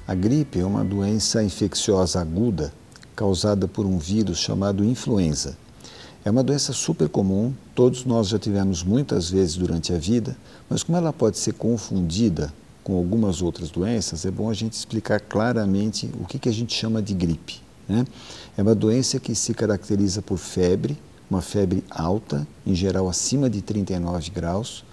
A gripe é uma doença infecciosa aguda causada por um vírus chamado influenza. É uma doença super comum, todos nós já tivemos muitas vezes durante a vida, mas como ela pode ser confundida com algumas outras doenças, é bom a gente explicar claramente o que a gente chama de gripe, né? É uma doença que se caracteriza por febre, uma febre alta, em geral acima de 39 graus,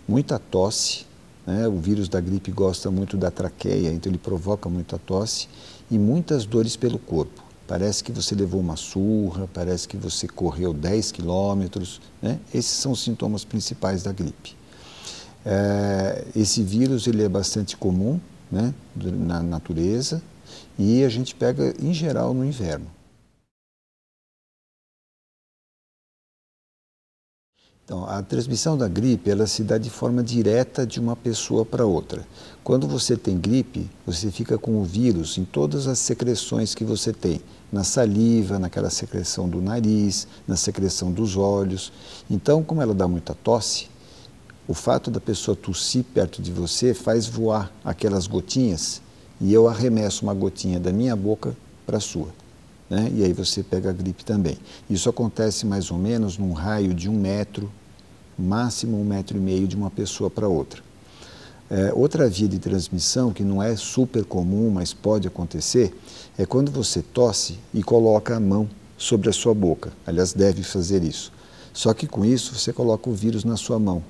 muita tosse, né? O vírus da gripe gosta muito da traqueia, então ele provoca muita tosse e muitas dores pelo corpo. Parece que você levou uma surra, parece que você correu 10 quilômetros, né? Esses são os sintomas principais da gripe. Esse vírus ele é bastante comum, né, na natureza e a gente pega em geral no inverno. Então, a transmissão da gripe, ela se dá de forma direta de uma pessoa para outra. Quando você tem gripe, você fica com o vírus em todas as secreções que você tem, na saliva, naquela secreção do nariz, na secreção dos olhos. Então, como ela dá muita tosse, o fato da pessoa tossir perto de você faz voar aquelas gotinhas e eu arremesso uma gotinha da minha boca para a sua, né? E aí você pega a gripe também. Isso acontece mais ou menos num raio de 1 metro, máximo 1,5 metro de uma pessoa para outra. Outra via de transmissão, que não é super comum, mas pode acontecer, é quando você tosse e coloca a mão sobre a sua boca. Aliás, deve fazer isso. Só que com isso você coloca o vírus na sua mão.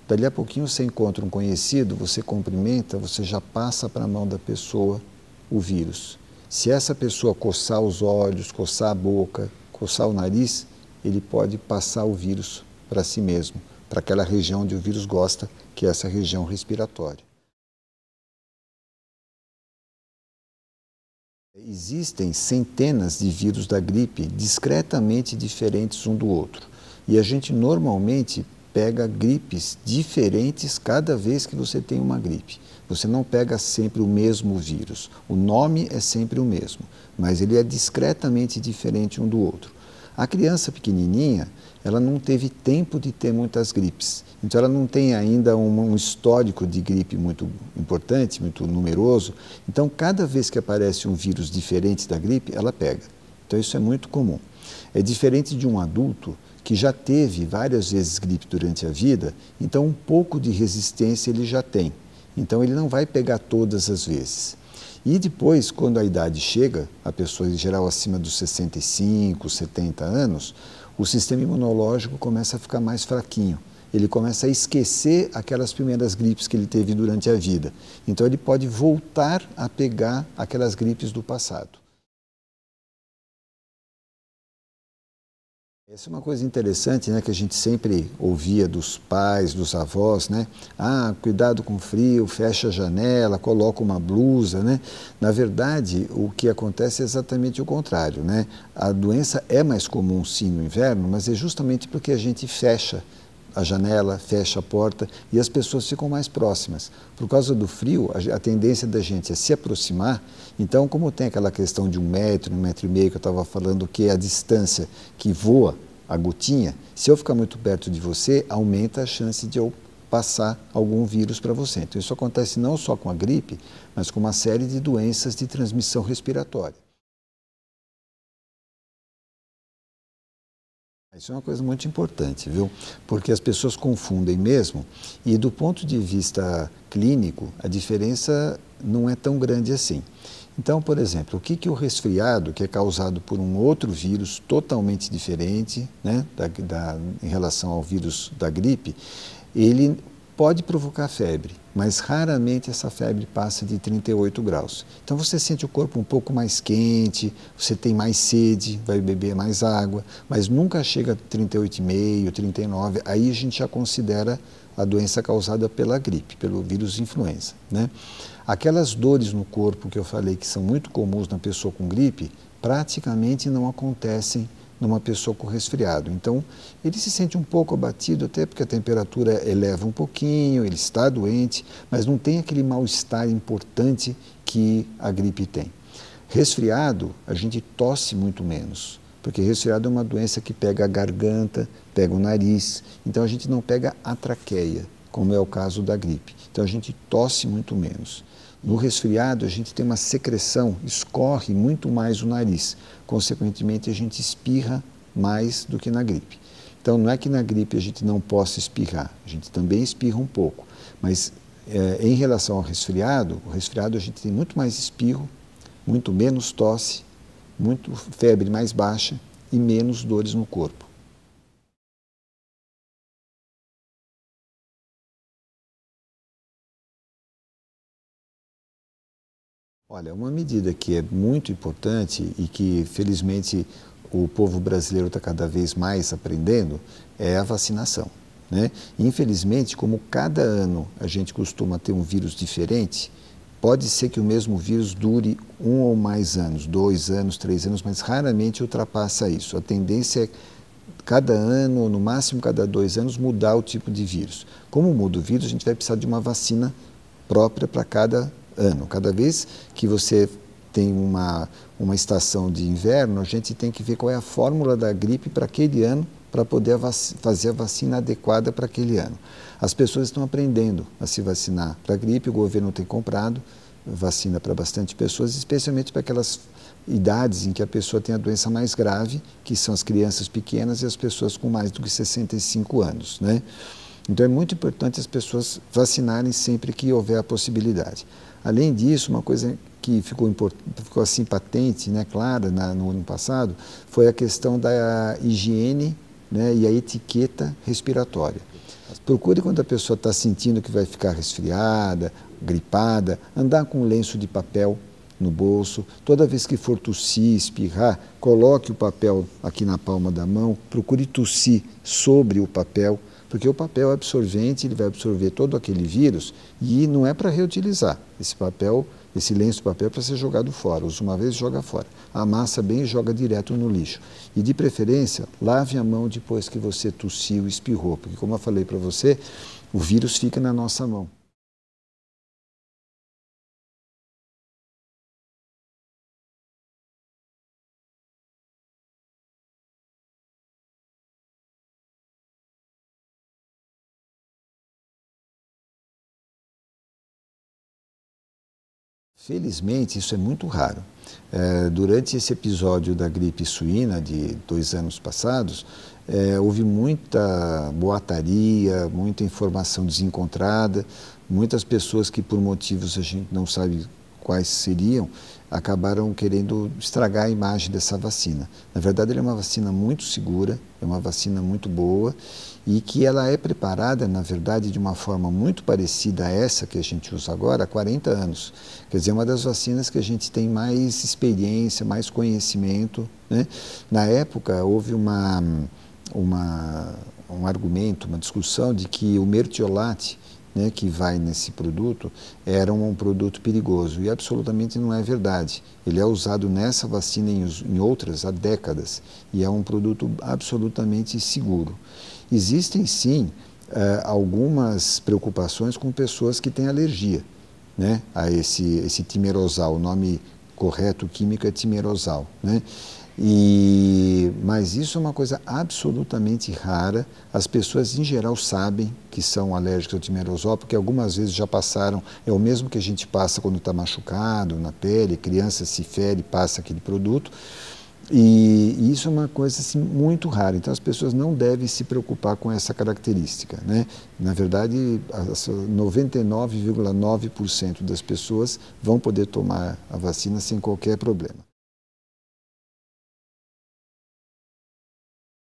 Dali a pouquinho você encontra um conhecido, você cumprimenta, você já passa para a mão da pessoa o vírus. Se essa pessoa coçar os olhos, coçar a boca, coçar o nariz, ele pode passar o vírus para si mesmo, para aquela região onde o vírus gosta, que é essa região respiratória. Existem centenas de vírus da gripe discretamente diferentes um do outro. E a gente normalmente pega gripes diferentes cada vez que você tem uma gripe. Você não pega sempre o mesmo vírus. O nome é sempre o mesmo, mas ele é discretamente diferente um do outro. A criança pequenininha, ela não teve tempo de ter muitas gripes. Então ela não tem ainda um histórico de gripe muito importante, muito numeroso. Então cada vez que aparece um vírus diferente da gripe, ela pega. Então isso é muito comum. É diferente de um adulto que já teve várias vezes gripe durante a vida, então um pouco de resistência ele já tem. Então ele não vai pegar todas as vezes. E depois, quando a idade chega, a pessoa em geral acima dos 65, 70 anos, o sistema imunológico começa a ficar mais fraquinho. Ele começa a esquecer aquelas primeiras gripes que ele teve durante a vida. Então ele pode voltar a pegar aquelas gripes do passado. Essa é uma coisa interessante, né, que a gente sempre ouvia dos pais, dos avós, né? Ah, cuidado com o frio, fecha a janela, coloca uma blusa, né? Na verdade, o que acontece é exatamente o contrário, né? A doença é mais comum sim no inverno, mas é justamente porque a gente fecha a janela, fecha a porta e as pessoas ficam mais próximas. Por causa do frio, a tendência da gente é se aproximar. Então, como tem aquela questão de 1 metro, 1,5 metro que eu estava falando, que é a distância que voa a gotinha, se eu ficar muito perto de você, aumenta a chance de eu passar algum vírus para você. Então, isso acontece não só com a gripe, mas com uma série de doenças de transmissão respiratória. Isso é uma coisa muito importante, viu? Porque as pessoas confundem mesmo e do ponto de vista clínico, a diferença não é tão grande assim. Então, por exemplo, o que o resfriado, que é causado por um outro vírus totalmente diferente, né, em relação ao vírus da gripe, ele pode provocar febre, mas raramente essa febre passa de 38 graus. Então você sente o corpo um pouco mais quente, você tem mais sede, vai beber mais água, mas nunca chega a 38,5, 39, aí a gente já considera a doença causada pela gripe, pelo vírus influenza, né? Aquelas dores no corpo que eu falei que são muito comuns na pessoa com gripe, praticamente não acontecem numa pessoa com resfriado. Então, ele se sente um pouco abatido, até porque a temperatura eleva um pouquinho, ele está doente, mas não tem aquele mal-estar importante que a gripe tem. Resfriado, a gente tosse muito menos, porque resfriado é uma doença que pega a garganta, pega o nariz, então a gente não pega a traqueia, como é o caso da gripe. Então a gente tosse muito menos. No resfriado, a gente tem uma secreção, escorre muito mais o nariz. Consequentemente, a gente espirra mais do que na gripe. Então, não é que na gripe a gente não possa espirrar, a gente também espirra um pouco. Mas, em relação ao resfriado, o resfriado a gente tem muito mais espirro, muito menos tosse, muito febre mais baixa e menos dores no corpo. Olha, uma medida que é muito importante e que, felizmente, o povo brasileiro está cada vez mais aprendendo é a vacinação, né? Infelizmente, como cada ano a gente costuma ter um vírus diferente, pode ser que o mesmo vírus dure 1 ou mais anos, 2 anos, 3 anos, mas raramente ultrapassa isso. A tendência é cada ano, ou no máximo cada 2 anos, mudar o tipo de vírus. Como muda o vírus, a gente vai precisar de uma vacina própria para cada ano. Cada vez que você tem uma estação de inverno, a gente tem que ver qual é a fórmula da gripe para aquele ano, para poder fazer a vacina adequada para aquele ano. As pessoas estão aprendendo a se vacinar para a gripe, o governo tem comprado vacina para bastante pessoas, especialmente para aquelas idades em que a pessoa tem a doença mais grave, que são as crianças pequenas e as pessoas com mais do que 65 anos, né? Então é muito importante as pessoas vacinarem sempre que houver a possibilidade. Além disso, uma coisa que ficou assim patente, né, clara no ano passado, foi a questão da higiene, né, e a etiqueta respiratória. Procure, quando a pessoa está sentindo que vai ficar resfriada, gripada, andar com um lenço de papel no bolso. Toda vez que for tossir, espirrar, coloque o papel aqui na palma da mão, procure tossir sobre o papel, porque o papel é absorvente, ele vai absorver todo aquele vírus e não é para reutilizar. Esse papel, esse lenço de papel é para ser jogado fora. Usa uma vez e joga fora. Amassa bem e joga direto no lixo. E de preferência, lave a mão depois que você tossiu e espirrou, porque como eu falei para você, o vírus fica na nossa mão. Felizmente, isso é muito raro. Durante esse episódio da gripe suína de 2 anos passados, houve muita boataria, muita informação desencontrada, muitas pessoas que por motivos a gente não sabe quais seriam, acabaram querendo estragar a imagem dessa vacina. Na verdade, ela é uma vacina muito segura, é uma vacina muito boa e que ela é preparada, na verdade, de uma forma muito parecida a essa que a gente usa agora há 40 anos. Quer dizer, é uma das vacinas que a gente tem mais experiência, mais conhecimento, né? Na época, houve um argumento, uma discussão de que o mertiolate, né, que vai nesse produto, era um produto perigoso, e absolutamente não é verdade. Ele é usado nessa vacina e em outras há décadas, e é um produto absolutamente seguro. Existem sim algumas preocupações com pessoas que têm alergia, né, a esse timerosal. O nome correto químico é timerosal, né? Mas isso é uma coisa absolutamente rara. As pessoas em geral sabem que são alérgicas ao timerosal, porque algumas vezes já passaram, é o mesmo que a gente passa quando está machucado na pele, criança se fere, passa aquele produto, e isso é uma coisa assim, muito rara. Então as pessoas não devem se preocupar com essa característica, né? Na verdade, 99,9% das pessoas vão poder tomar a vacina sem qualquer problema.